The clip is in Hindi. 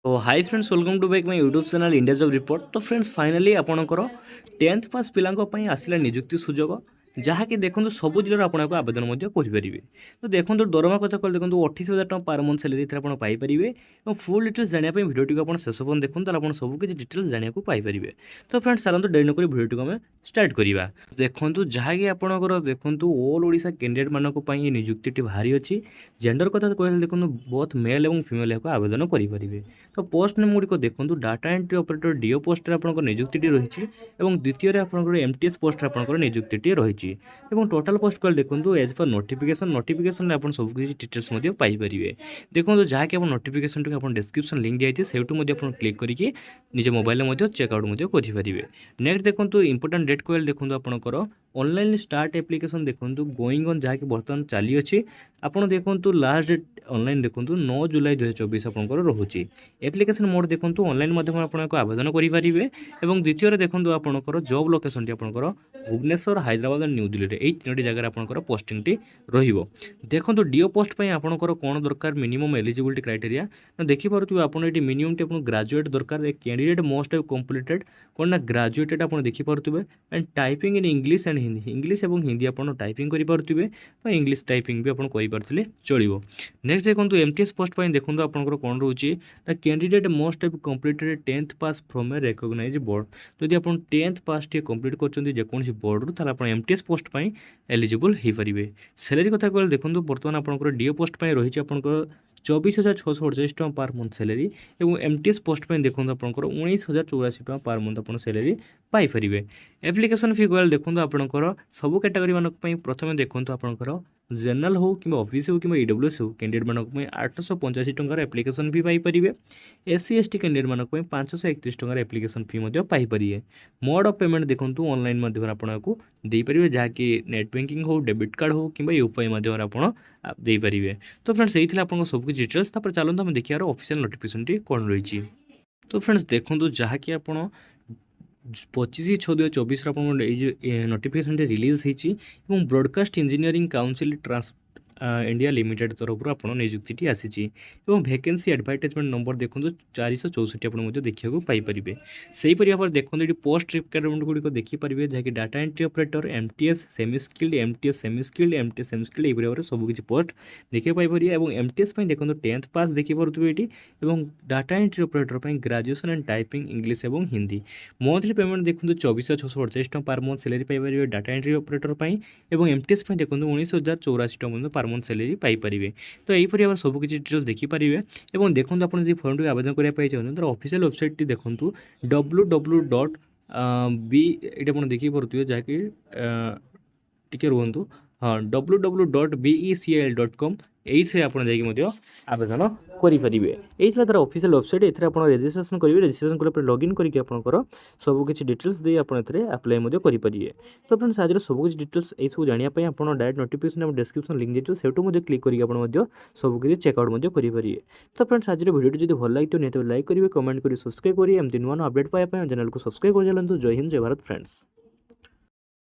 तो hi friends welcome to back my YouTube channel India job report. तो फ्रेंड्स फाइनाली आपणकर 10th पास पिलांको पई आसिला नियुक्ति सुजोग जहाँकि देखो सबु जिले आपको आवेदन करेंगे। तो देखो दरमा कथा कह देखो 28,000 टका पर मंथ सैलरी आप पाइपर और फुल डिटेल्स जानापी भिडियो आप शेष पर्यटन देखो आप सब किसी डिटेल्स जानाक पाइपर। तो फ्रेंड्स चलते डेरी नक भिडियो आम स्टार्ट करवा। देखो जहाँकि आपंकर देखो ऑल ओडिशा कैंडिडेट मानी नियुक्ति बाहरी अच्छी। जेंडर कथा कहले देखो बोथ मेल और फिमेल यहाँ आवेदन करेंगे। तो पोस्ट नेम गुड़िक देखो data entry operator DO post आप नियुक्ति रही और द्वितीय आपंकर एमटीएस पोस्ट आपंकर नियुक्ति रही। टोटाल पोस्ट कल देखो एज पर नोटिफिकेशन आप सबकि डिटेल्स पाइपर। देखो जहाँकि नोटिफिकेशन टी आप डिस्क्रिप्शन लिंक दिखाई से क्लिक करके निज मोबाइल में चेकआउट करेंगे। नेक्स्ट देखो इंपोर्टेंट डेट कहले देखो आपंकर ऑनलाइन स्टार्ट एप्लिकेशन देखो गोइंग ऑन जहाँकि बर्तमान चली अच्छी। आपड़ देखो लास्ट डेट ऑनलाइन देखो 9 जुलाई 2024 आपंकर रोचे। एप्लिकेशन मोड देखो ऑनलाइन माध्यम आप आवेदन करेंगे। और द्वितीय देखो आपंकर जॉब लोकेशन आपंकर भुवनेश्वर हैदराबाद और न्यू दिल्ली यही 3टी जगह आपंकर पोस्टिंग देखो डीओ पोस्ट पर आपंकर कौन दरकार मिनिमम एलिजिबिलिटी क्राइटेरिया देखिए आप मिनिमम टी ग्रेजुएट दरकार कैंडिडेट मोस्ट हैव कंप्लीटेड कौन ना ग्रेजुएटेड आप देखिपे and typing in English and Hindi English और हिंदी आप टाइपिंग करेंगे इंग्लिश टाइपिंग भी आपरे चलो। नेक्स्ट देखो एमटीएस पोस्ट पर देखो आपंकर कौन रोचे candidate most have completed 10th pass from a recognized board. जदि आप 10th पास टी कंप्लीट कर बोर्ड रू आप एमटीएस पोस्ट पर एलिजिबल हो पारे। सैलरी कथा कहले देखो बर्तमान आपंकर डीओ पोस्ट पर रही आपंकर 24,648 टका पर मंथ सैलरी और एमटीएस पोस्ट पर देखो आपंकर 19,084 टका पर मंथ आप सैलरी पाइपर। एप्लिकेशन फी कहले देखो आपंकर सब कैटेगरी मानी प्रथम देखो आपंकर जनरल हो कि ऑफिस हो कि ईडब्ल्यूएस हो कैंडिडेट मानी 885 टकर एप्लिकेशन फी पाइपर। एससी एसटी कैंडिडेट मानी 531 टकर एप्लिकेशन फी पाइपर। मोड ऑफ पेमेंट देखो ऑनलाइन माध्यम आपको देपारे जहाँकि नेट बैंकिंग हो डेबिट कार्ड हो कि यूपीआई माध्यम आप देपारे। तो फ्रेंड्स यही आप सब कुछ डिटेल्स चलते आम देखिए ऑफिशियल नोटिफिकेशन टी कौन रही। तो फ्रेंड्स देखो जहाँकि आप 25/6/2024 नोटिफिकेशन रिलीज होती broadcast engineering council India limited तरफ आप नियुक्ति आसी। वैकेंसी एडवर्टाइजमेंट नंबर देखो 464 आप देखा पाइपर। से ही भाव देखो ये पोस्ट रिक्वायरमेंट गुड़िक देखिपारे जहाँकि data entry operator MTS semi skilled MTS semi skilled MTS semi skilled यही भाव सबकि पोस्ट देखिए पाइपर। और एमटीएस देखो 10th पास देखिपे ये और data entry operator graduation and typing English और हिंदी। मंथली पेमेंट देखो 24,648 टका per month salary Piper data entry operator और एमटीएस देखो 19,084 टका पर मंथ सैलरी पाइपर। तो यहीपरि आप सबकि डिटेल्स देखिपारे। और देखो आप फॉर्म टी आवेदन करने चाहते तो ऑफिशियल वेबसाइट टी देखो www.b ये देखिए जहाँकि टिके रुहतु हाँ www.becil.com यही आप आवेदन करेंगे। यही तार ऑफिशियल वेबसाइट ये रजिस्ट्रेशन करेंगे। रजिस्ट्रेशन कला लॉगिन करके आपंकर सबकि डिटेल्स दे आप्लाय करेंगे। तो फ्रेंड्स आज सबकि डिटेल्स ये सब जानापी आप डायरेक्ट नोटिफिकेशन डिस्क्रिप्शन लिंक देते से क्लिक करके सबकि चेकआउट करेंगे। तो फ्रेंड्स आज वीडियो जो भल लगे निहत लाइक करेंगे कमेंट कर सब्सक्राइब करेंगे एमती नुआ अपडेट पाइबा चैनल को सब्सक्राइब कर चलते। जय हिंद जय भारत फ्रेंड्स।